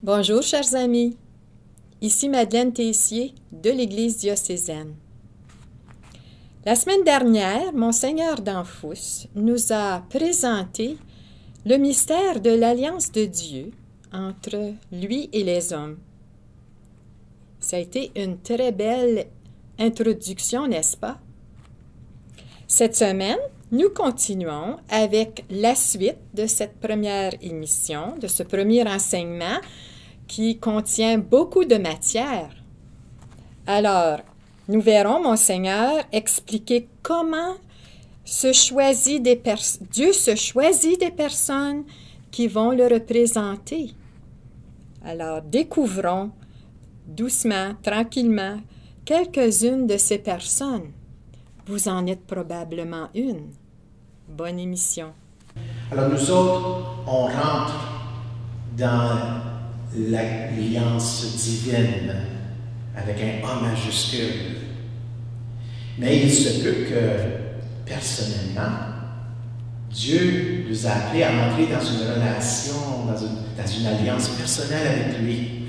Bonjour, chers amis. Ici Madeleine Tessier de l'Église diocésaine. La semaine dernière, Monseigneur Danfous nous a présenté le mystère de l'alliance de Dieu entre lui et les hommes. Ça a été une très belle introduction, n'est-ce pas? Cette semaine, nous continuons avec la suite de cette première émission, de ce premier enseignement qui contient beaucoup de matière. Alors, nous verrons Monseigneur expliquer comment Dieu se choisit des personnes qui vont le représenter. Alors, découvrons doucement, tranquillement, quelques-unes de ces personnes. Vous en êtes probablement une. Bonne émission. Alors nous autres, on rentre dans l'alliance divine avec un A majuscule. Mais il se peut que, personnellement, Dieu nous a appelés à entrer dans une relation, dans une alliance personnelle avec lui.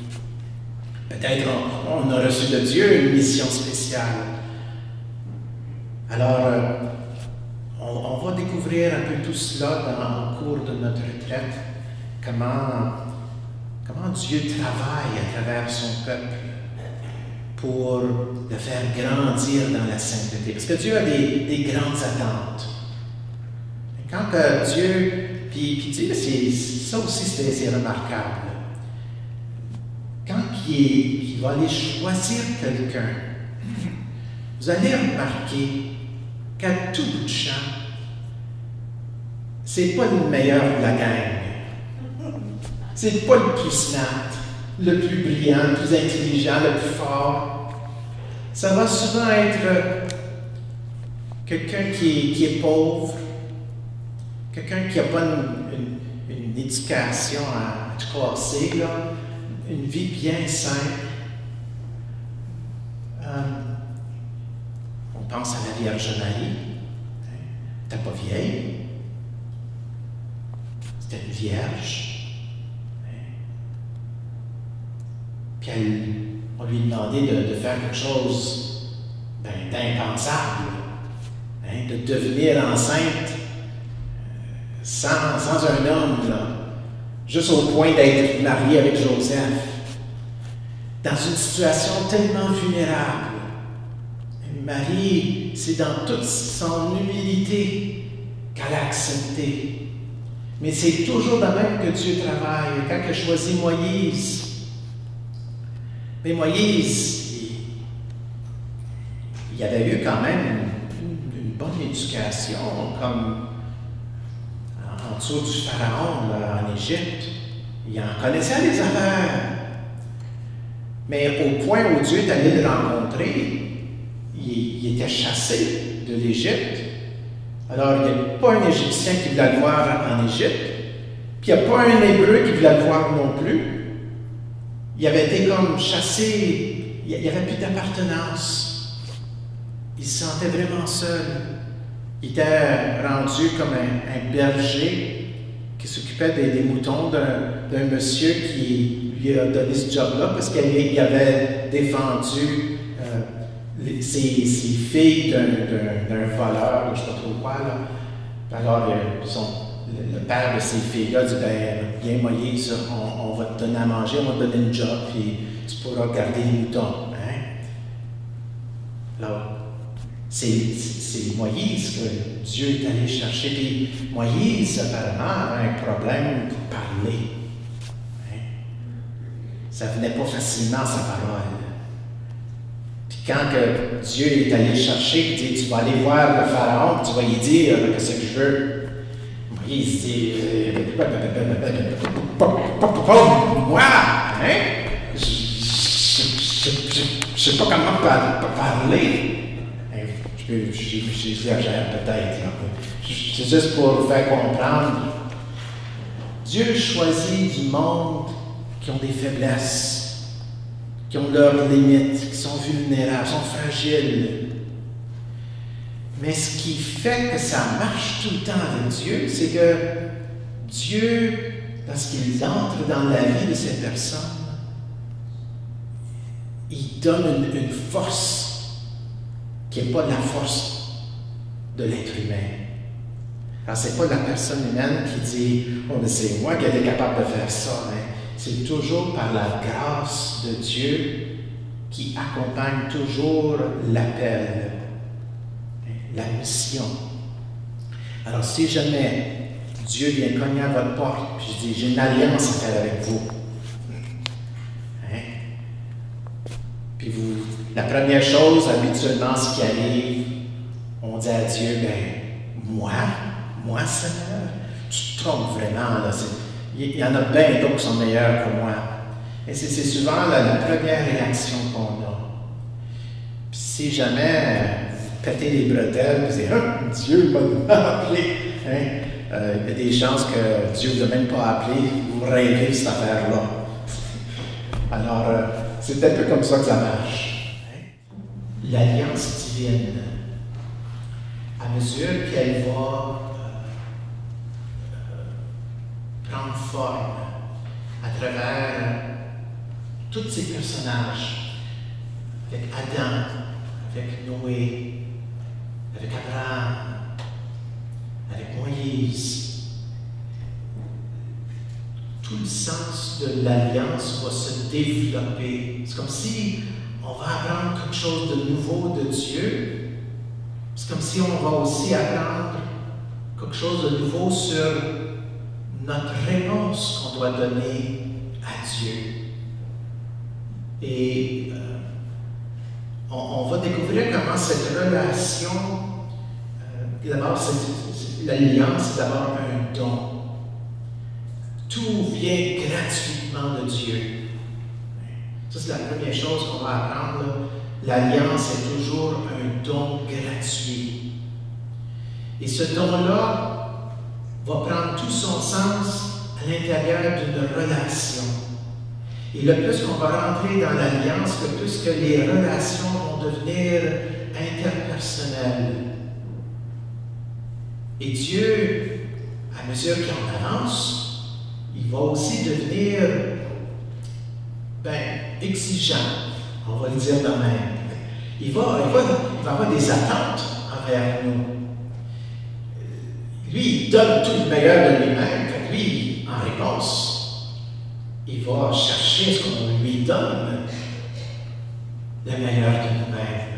Peut-être on a reçu de Dieu une mission spéciale. Alors, on va découvrir un peu tout cela au cours de notre retraite, comment Dieu travaille à travers son peuple pour le faire grandir dans la sainteté. Parce que Dieu a des grandes attentes. Et quand Dieu, puis ça aussi c'est remarquable, quand il va aller choisir quelqu'un, vous allez remarquer qu'à tout bout de champ, c'est pas le meilleur de la gang. C'est pas le plus smart, le plus brillant, le plus intelligent, le plus fort. Ça va souvent être quelqu'un qui est pauvre, quelqu'un qui n'a pas une éducation à classer, une vie bien simple. On pense à la Vierge Marie. Elle n'était pas vieille. C'était une vierge. Puis on lui demandait de faire quelque chose d'impensable, de devenir enceinte sans un homme, juste au point d'être mariée avec Joseph, dans une situation tellement vulnérable. Marie, c'est dans toute son humilité qu'elle a accepté. Mais c'est toujours de même que Dieu travaille. Quand il a choisi Moïse, mais Moïse, il avait eu quand même une bonne éducation, comme en dessous du Pharaon en Égypte. Il en connaissait les affaires. Mais au point où Dieu est allé le rencontrer, il était chassé de l'Égypte. Alors, il n'y a pas un Égyptien qui voulait le voir en Égypte, puis il n'y a pas un Hébreu qui voulait le voir non plus. Il avait été comme chassé, il n'y avait plus d'appartenance. Il se sentait vraiment seul. Il était rendu comme un berger qui s'occupait des moutons d'un monsieur qui lui a donné ce job-là parce qu'il avait défendu ses filles d'un voleur, je ne sais pas trop quoi. Alors, le père de ces filles-là dit, viens Moïse, on va te donner à manger, on va te donner une job, puis tu pourras garder les moutons. Alors, c'est Moïse que Dieu est allé chercher. Puis Moïse, apparemment, avait un problème pour parler. Ça ne venait pas facilement, sa parole. Quand que Dieu est allé chercher, il dit, tu vas aller voir le Pharaon, tu vas lui dire ce que je veux. Moïse dit, moi, je ne sais pas comment parler. J'exagère peut-être. C'est juste pour vous faire comprendre. Dieu choisit du monde qui ont des faiblesses, qui ont leurs limites, qui sont vulnérables, qui sont fragiles. Mais ce qui fait que ça marche tout le temps avec Dieu, c'est que Dieu lorsqu'il entre dans la vie de ces personnes, il donne une force qui n'est pas la force de l'être humain. Alors, ce n'est pas la personne humaine qui dit « Oh, mais c'est moi qui ai été capable de faire ça. Hein. » C'est toujours par la grâce de Dieu qui accompagne toujours l'appel, la mission. Alors, si jamais Dieu vient cogner à votre porte, puis je dis, j'ai une alliance à faire avec vous. Hein? Puis vous, la première chose, habituellement, ce qui arrive, on dit à Dieu, ben, moi, Seigneur, tu te trompes vraiment, là. Il y en a bien d'autres qui sont meilleurs que moi. Et c'est souvent la première réaction qu'on a. Puis si jamais vous pétez les bretelles, vous dites « Ah, Dieu m'a appelé! Hein? » il y a des chances que Dieu ne vous a même pas appelé, vous rêvez de cette affaire-là. Alors, c'est un peu comme ça que ça marche. Hein? L'alliance divine, à mesure qu'elle va prendre forme à travers tous ces personnages, avec Adam, avec Noé, avec Abraham, avec Moïse, tout le sens de l'alliance va se développer. C'est comme si on va apprendre quelque chose de nouveau de Dieu. C'est comme si on va aussi apprendre quelque chose de nouveau sur notre réponse qu'on doit donner à Dieu. Et on va découvrir comment cette relation, d'abord, l'alliance, c'est d'abord un don. Tout vient gratuitement de Dieu. Ça, c'est la première chose qu'on va apprendre. L'alliance est toujours un don gratuit. Et ce don-là va prendre tout son sens à l'intérieur d'une relation. Et le plus qu'on va rentrer dans l'alliance, le plus que les relations vont devenir interpersonnelles. Et Dieu, à mesure qu'il en avance, il va aussi devenir exigeant, on va le dire de même. Il va avoir des attentes envers nous. Lui, il donne tout le meilleur de lui-même, que lui, en réponse, il va chercher ce qu'on lui donne, le meilleur de nous-mêmes.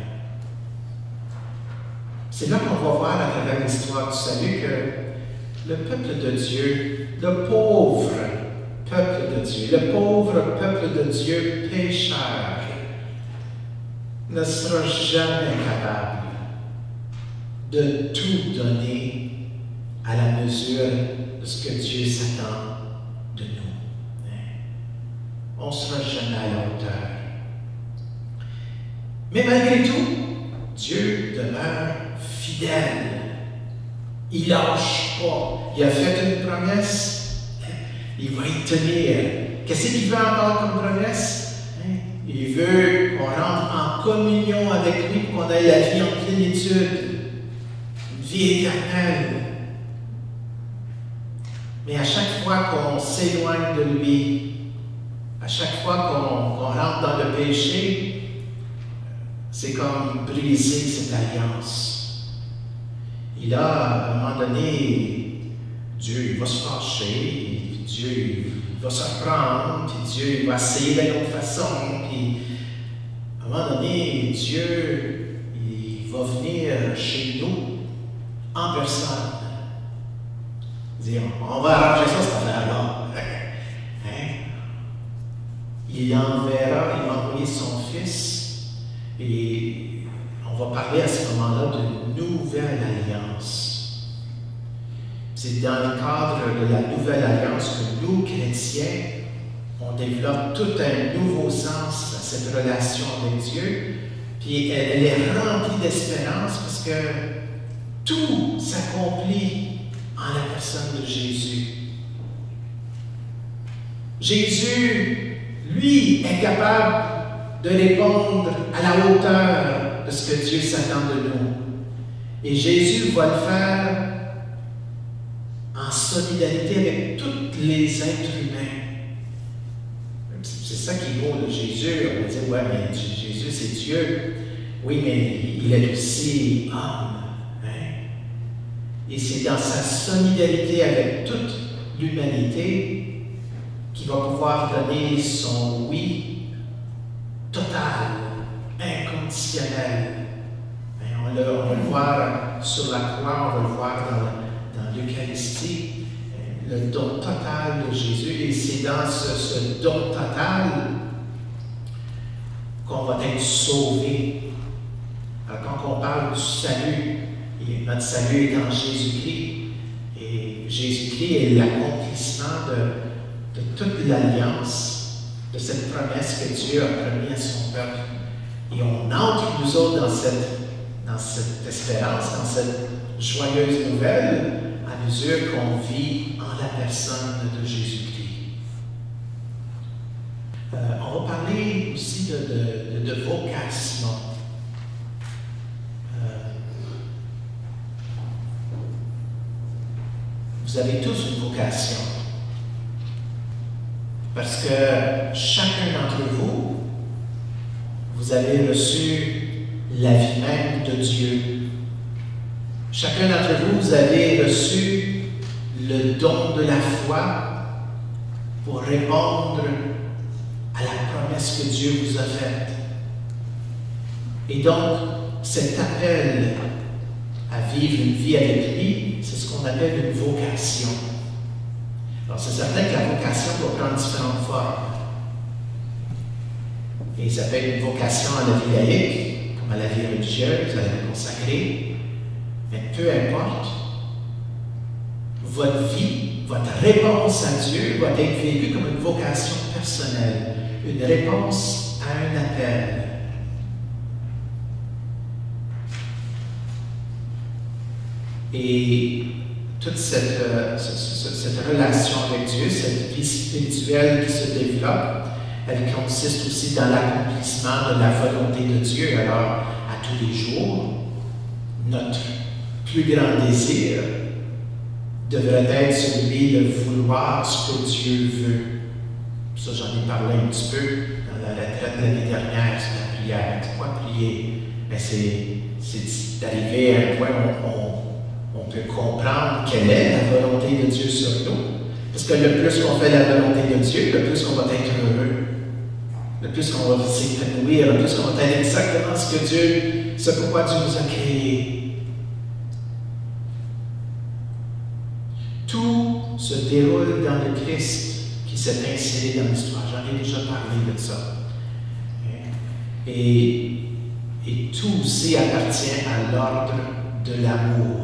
C'est là qu'on va voir à travers l'histoire du salut que le peuple de Dieu, le pauvre peuple de Dieu, le pauvre peuple de Dieu pécheur, ne sera jamais capable de tout donner à la mesure de ce que Dieu s'attend de nous. On ne sera jamais à la hauteur. Mais malgré tout, Dieu demeure fidèle. Il ne lâche pas. Il a fait une promesse, il va y tenir. Qu'est-ce qu'il veut encore comme promesse? Il veut qu'on rentre en communion avec lui, qu'on ait la vie en plénitude, une vie éternelle. Mais à chaque fois qu'on s'éloigne de lui, à chaque fois qu'on rentre dans le péché, c'est comme briser cette alliance. Et là, à un moment donné, Dieu va se fâcher, Dieu va se reprendre, puis Dieu va essayer d'une autre façon, puis à un moment donné, Dieu, il va venir chez nous en personne. Dire, on va arranger ça, cette affaire-là. Hein? Il enverra, il va envoyer son Fils, et on va parler à ce moment-là d'une nouvelle alliance. C'est dans le cadre de la nouvelle alliance que nous, chrétiens, on développe tout un nouveau sens à cette relation avec Dieu, puis elle est remplie d'espérance parce que tout s'accomplit en la personne de Jésus. Jésus, lui, est capable de répondre à la hauteur de ce que Dieu s'attend de nous. Et Jésus va le faire en solidarité avec tous les êtres humains. C'est ça qui est beau de Jésus. On va dire, ouais, mais Jésus, c'est Dieu. Oui, mais il est aussi homme. Hein? Et c'est dans sa solidarité avec toute l'humanité qu'il va pouvoir donner son oui total, inconditionnel. Hein, on va le voir sur la croix, on va le voir dans l'Eucharistie. Le don total de Jésus, et c'est dans ce don total qu'on va être sauvé. Alors, quand on parle du salut, et notre salut est en Jésus-Christ, et Jésus-Christ est l'accomplissement de toute l'alliance, de cette promesse que Dieu a promis à son peuple. Et on entre, nous autres, dans cette espérance, dans cette joyeuse nouvelle, à mesure qu'on vit en la personne de Jésus-Christ. On va parler aussi de vocation. Vous avez tous une vocation. Parce que chacun d'entre vous, vous avez reçu la vie même de Dieu. Chacun d'entre vous, vous avez reçu le don de la foi pour répondre à la promesse que Dieu vous a faite. Et donc, cet appel à vivre une vie avec lui, c'est ce qu'on appelle une vocation. Alors, c'est certain que la vocation peut prendre différentes formes. Et ça peut être une vocation à la vie laïque, comme à la vie religieuse, à la vie consacrée. Mais peu importe, votre vie, votre réponse à Dieu va être vécue comme une vocation personnelle, une réponse à un appel. Et toute cette relation avec Dieu, cette vie spirituelle qui se développe, elle consiste aussi dans l'accomplissement de la volonté de Dieu. Alors, à tous les jours, notre plus grand désir devrait être celui de vouloir ce que Dieu veut. Ça, j'en ai parlé un petit peu dans la retraite de l'année dernière sur la prière. C'est quoi prier? Mais c'est d'arriver à un point où on peut comprendre quelle est la volonté de Dieu sur nous. Parce que le plus qu'on fait la volonté de Dieu, le plus qu'on va être heureux. Le plus qu'on va s'épanouir, le plus qu'on va être exactement ce pourquoi Dieu nous a créés. Tout se déroule dans le Christ qui s'est inséré dans l'histoire. J'en ai déjà parlé de ça. Et tout aussi appartient à l'ordre de l'amour.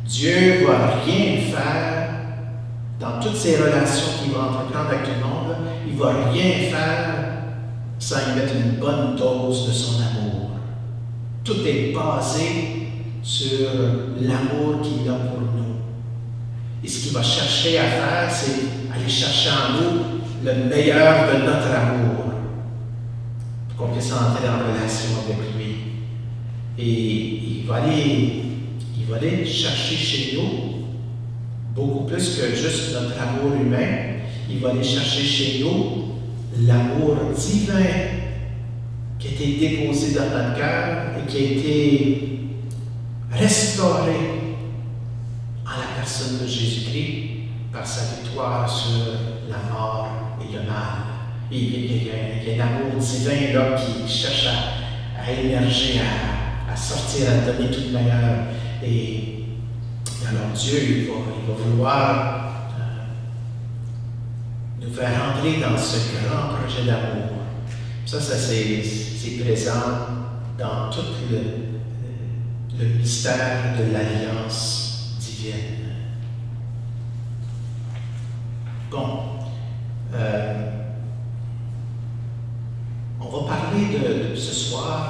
Dieu ne va rien faire dans toutes ces relations qu'il va entreprendre avec tout le monde. Il ne va rien faire sans y mettre une bonne dose de son amour. Tout est basé sur l'amour qu'il a pour nous. Et ce qu'il va chercher à faire, c'est aller chercher en nous le meilleur de notre amour pour qu'on puisse entrer en relation avec lui. Et il va aller chercher chez nous beaucoup plus que juste notre amour humain. Il va aller chercher chez nous l'amour divin qui a été déposé dans notre cœur et qui a été restauré en la personne de Jésus-Christ par sa victoire sur la mort et le mal. Il y a un amour divin là qui cherche à émerger, à sortir, à donner tout le meilleur. Et alors Dieu, il va vouloir nous faire entrer dans ce grand projet d'amour. Ça c'est présent dans tout le mystère de l'alliance divine. Bon, on va parler de ce soir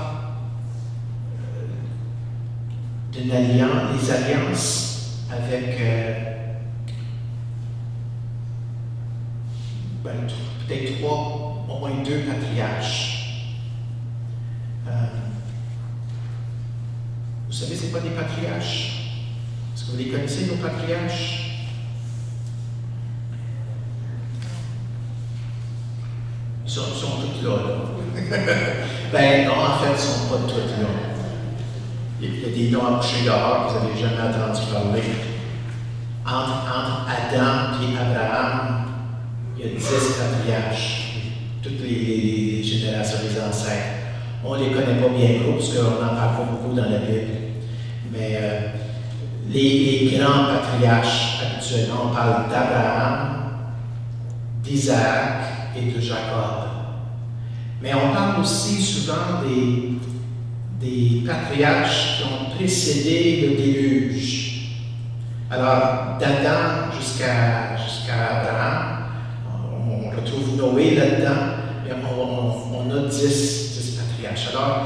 des alliances avec peut-être au moins 2 patriarches. Vous savez, c'est quoi des patriarches? Est-ce que vous les connaissez, nos patriarches? Ils sont tous là. Ben non, en fait, ils ne sont pas tous là. Il y a des noms accouchés dehors que vous n'avez jamais entendu parler. Entre Adam et Abraham, il y a 10 patriarches, toutes les générations des ancêtres. On ne les connaît pas bien gros, parce qu'on n'en parle pas beaucoup dans la Bible. Mais les grands patriarches, habituellement, on parle d'Abraham, d'Isaac et de Jacob. Mais on parle aussi souvent des patriarches qui ont précédé le déluge. Alors, d'Adam jusqu'à Abraham, on retrouve Noé là-dedans, et on a 10 patriarches. Alors,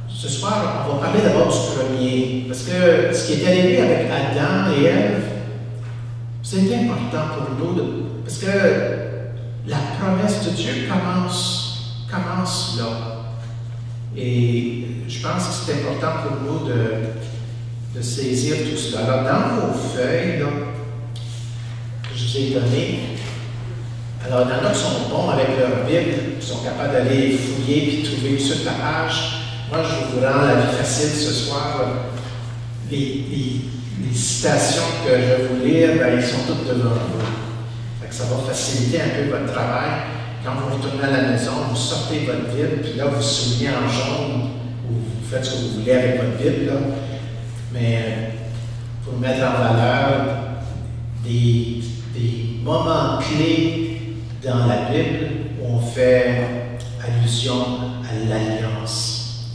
ce soir, on va parler d'abord du premier, parce que ce qui est arrivé avec Adam et Ève, c'est important pour nous, parce que la promesse de Dieu commence là. Et je pense que c'est important pour nous de saisir tout cela. Alors, dans vos feuilles, là, que je vous ai données, alors, il y en a qui sont bons avec leur Bible, qui sont capables d'aller fouiller et trouver sur la page. Moi, je vous rends la vie facile ce soir. Les citations que je vais vous lire, ben, ils sont toutes devant vous. Fait que ça va faciliter un peu votre travail. Quand vous retournez à la maison, vous sortez votre Bible, puis là, vous soulignez en jaune, ou vous faites ce que vous voulez avec votre Bible. Là. Mais pour mettre en valeur des moments clés dans la Bible où on fait allusion à l'alliance.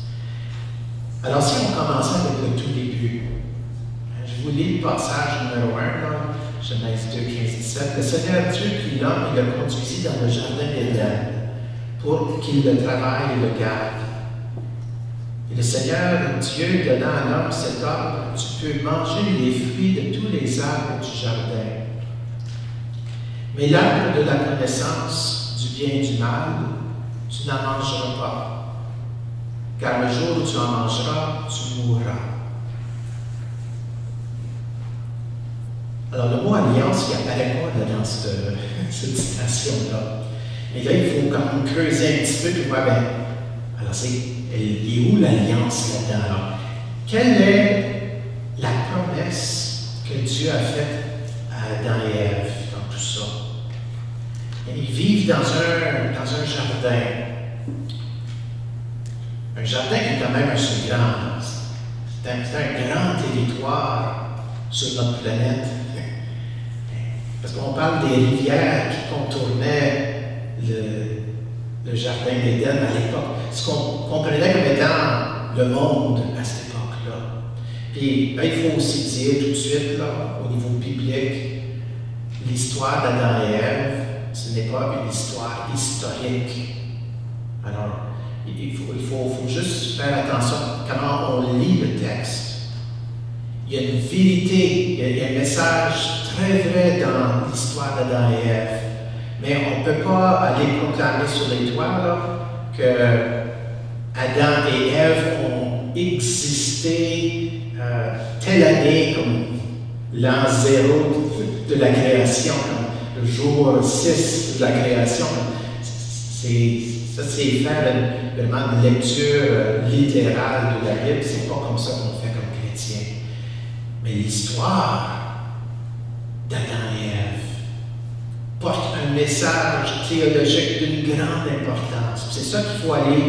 Alors, si on commençait avec le tout début, je vous lis le passage numéro 1, là, Genèse 2, 15, 17. Le Seigneur Dieu prit l'homme et le conduisit dans le jardin d'Éden pour qu'il le travaille et le garde. Et le Seigneur Dieu donna à l'homme cet ordre: tu peux manger les fruits de tous les arbres du jardin. Mais l'arbre de la connaissance du bien et du mal, tu n'en mangeras pas, car le jour où tu en mangeras, tu mourras. Alors, le mot alliance, il n'apparaît pas dans cette citation-là. Mais là, il faut quand même creuser un petit peu pour voir, ben, alors, il est où l'alliance là-dedans? Alors, quelle est la promesse que Dieu a faite à Adam et Ève dans tout ça? Ils vivent dans un jardin. Un jardin qui est quand même assez grand. C'est un grand territoire sur notre planète. Parce qu'on parle des rivières qui contournaient le jardin d'Éden à l'époque. Ce qu'on comprenait comme étant le monde à cette époque-là. Puis, ben, il faut aussi dire tout de suite, là, au niveau biblique, l'histoire d'Adam et Ève, ce n'est pas une histoire historique. Alors, il faut juste faire attention à comment on lit le texte. Il y a une vérité, il y a un message très vrai dans l'histoire d'Adam et Ève. Mais on ne peut pas aller proclamer sur les toits là, que Adam et Ève ont existé telle année comme l'an 0 de la création, comme le jour 6 de la création. Ça, c'est faire vraiment une lecture littérale de la Bible. C'est pas comme ça qu'on fait comme chrétien. Mais l'histoire d'Adam et Ève porte un message théologique d'une grande importance. C'est ça qu'il faut aller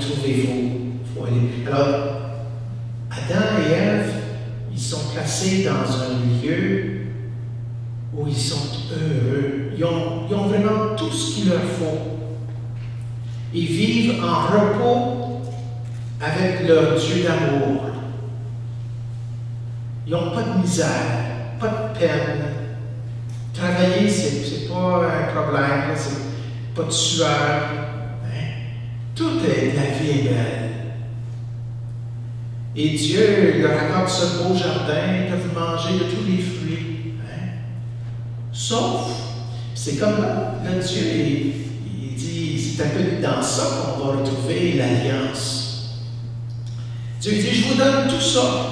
trouver. Alors, Adam et Ève, ils sont placés dans un lieu où ils sont heureux. Ils ont vraiment tout ce qu'il leur faut. Ils vivent en repos avec leur Dieu d'amour. Ils n'ont pas de misère, pas de peine. Travailler, c'est pas un problème, c'est pas de sueur. Hein? La vie est belle. Et Dieu leur accorde ce beau jardin, ils peuvent manger de tous les fruits. Hein? Sauf, c'est comme là, Dieu, il dit, c'est un peu dans ça qu'on va retrouver l'alliance. Dieu dit, je vous donne tout ça.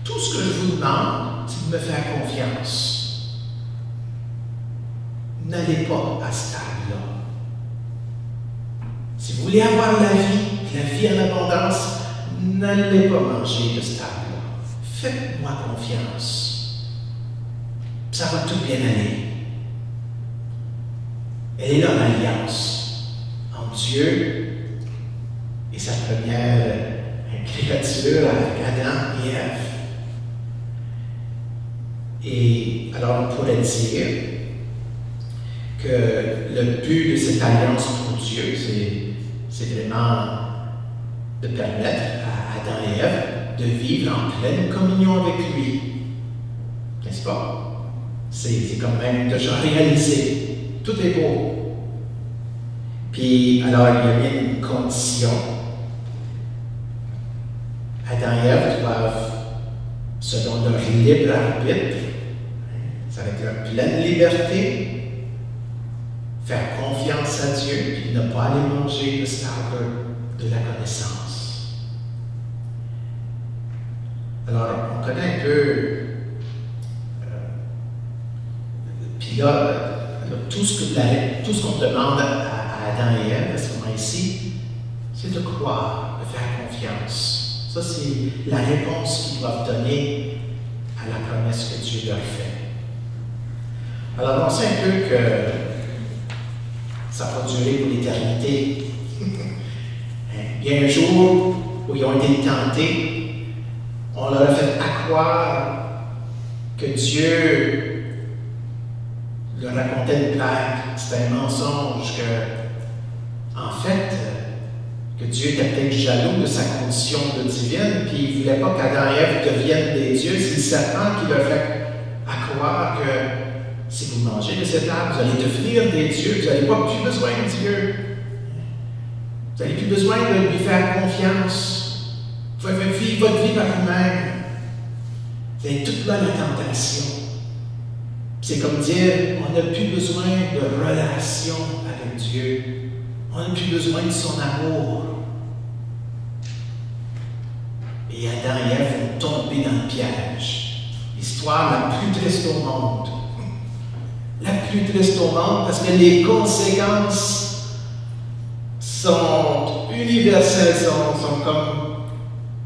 Tout ce ce que je vous demande, c'est de me faire confiance. N'allez pas à ce stade-là. Si vous voulez avoir la vie en abondance, n'allez pas manger de ce stade-là. Faites-moi confiance. Ça va tout bien aller. Elle est là, l'alliance entre Dieu et sa première créature avec Adam et Ève. Et alors on pourrait dire que le but de cette alliance pour Dieu, c'est vraiment de permettre à Adam et Ève de vivre en pleine communion avec lui. N'est-ce pas? C'est quand même déjà réalisé. Tout est beau. Puis, alors, il y a bien une condition. Adam et Ève doivent, selon leur libre arbitre, avec leur pleine liberté, faire confiance à Dieu et ne pas aller manger de cet arbre de la connaissance. Alors, on connaît un peu. Puis là, tout ce qu'on demande à Adam et Ève, à ce moment ici, c'est de croire, de faire confiance. Ça, c'est la réponse qu'ils doivent donner à la promesse que Dieu leur fait. Alors, on sait un peu que ça va durer pour l'éternité. Il y a un jour où ils ont été tentés, on leur a fait croire que Dieu leur racontait une blague, c'était un mensonge, que, en fait, que Dieu était peut-être jaloux de sa condition de divine, puis il ne voulait pas qu'Adam et Ève deviennent des dieux. C'est le serpent qui leur fait croire que si vous mangez de cet arbre, vous allez devenir des dieux, vous n'avez pas plus besoin de Dieu. Vous n'avez plus besoin de lui faire confiance. Vous pouvez vivre votre vie par vous-même. Vous avez toute là la tentation. C'est comme dire, on n'a plus besoin de relation avec Dieu. On n'a plus besoin de son amour. Et Adam et Ève vont tomber dans le piège. L'histoire la plus triste au monde. La plus triste au monde parce que les conséquences sont universelles, sont comme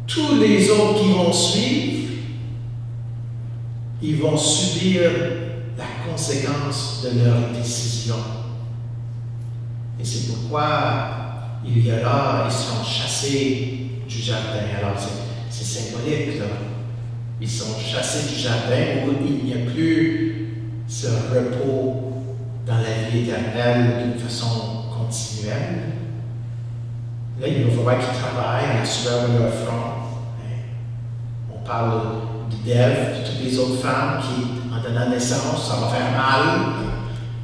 tous les autres qui vont suivre. Ils vont subir la conséquence de leur décision. Et c'est pourquoi ils seront chassés du jardin. Alors c'est symbolique, là. Ils sont chassés du jardin où il n'y a plus ce repos dans la vie éternelle d'une façon continuelle. Là, il va falloir qu'ils travaillent à la sueur de leur front. On parle d'Ève, de toutes les autres femmes qui, en donnant naissance, ça va faire mal,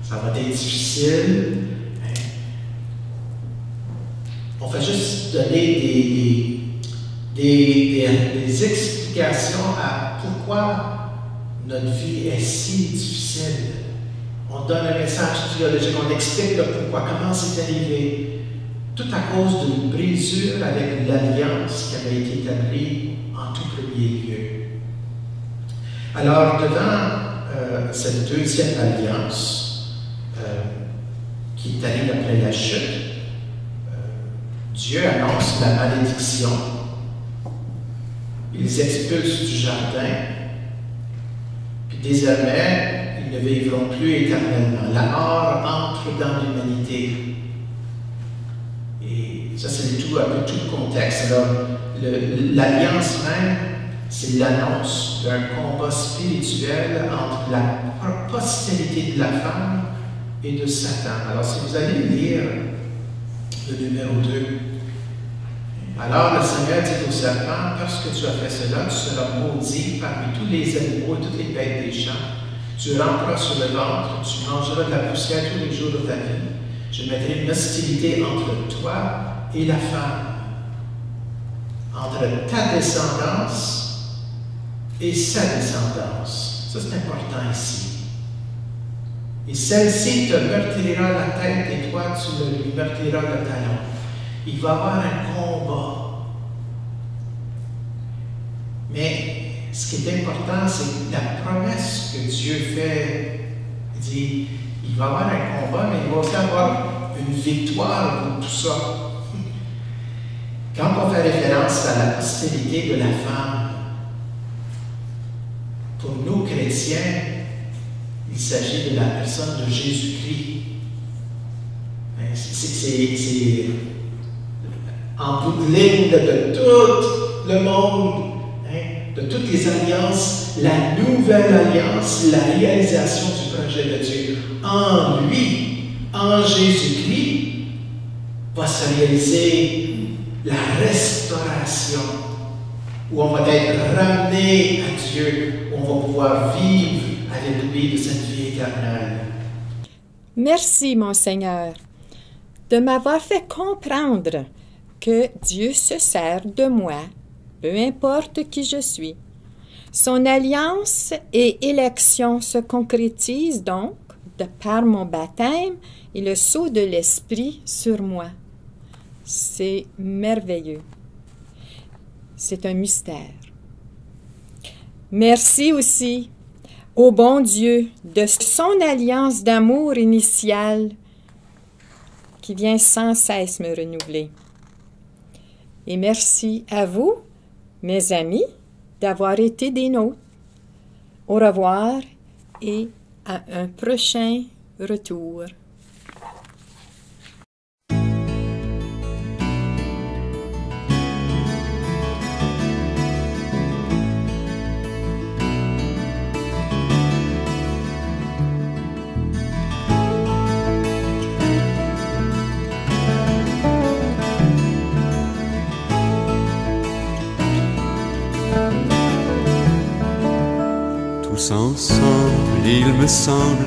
ça va être difficile. On fait juste donner des explications à pourquoi notre vie est si difficile. On donne un message théologique, on explique le pourquoi, comment c'est arrivé. Tout à cause d'une brisure avec l'alliance qui avait été établie en tout premier lieu. Alors, devant cette deuxième alliance qui est arrivée après la chute, Dieu annonce la malédiction. Il les expulse du jardin. Puis désormais, ils ne vivront plus éternellement. La mort entre dans l'humanité. Et ça, c'est un peu tout le contexte. Alors, l'alliance même, c'est l'annonce d'un combat spirituel entre la postérité de la femme et de Satan. Alors, si vous allez lire le numéro 2, alors le Seigneur dit au serpent, parce que tu as fait cela, tu seras maudit parmi tous les animaux et toutes les bêtes des champs. Tu ramperas sur le ventre, tu mangeras de la poussière tous les jours de ta vie. Je mettrai une hostilité entre toi et la femme, entre ta descendance et sa descendance. Ça, c'est important ici. Et celle-ci te meurtrira la tête et toi, tu lui meurtriras le talon. Il va y avoir un combat. Mais ce qui est important, c'est la promesse que Dieu fait. Il dit, il va y avoir un combat, mais il va aussi avoir une victoire pour tout ça. Quand on fait référence à la postérité de la femme, pour nous chrétiens, il s'agit de la personne de Jésus-Christ. C'est en bout de ligne de tout le monde, de toutes les alliances, la nouvelle alliance, la réalisation du projet de Dieu. En lui, en Jésus-Christ, va se réaliser la restauration, où on va être ramené à Dieu, où on va pouvoir vivre avec lui de cette vie éternelle. Merci, mon Seigneur, de m'avoir fait comprendre que Dieu se sert de moi, peu importe qui je suis. Son alliance et élection se concrétisent donc par mon baptême et le sceau de l'Esprit sur moi. C'est merveilleux. C'est un mystère. Merci aussi au bon Dieu de son alliance d'amour initiale qui vient sans cesse me renouveler. Et merci à vous, mes amis, d'avoir été des nôtres. Au revoir et à un prochain retour. Tous ensemble, il me semble,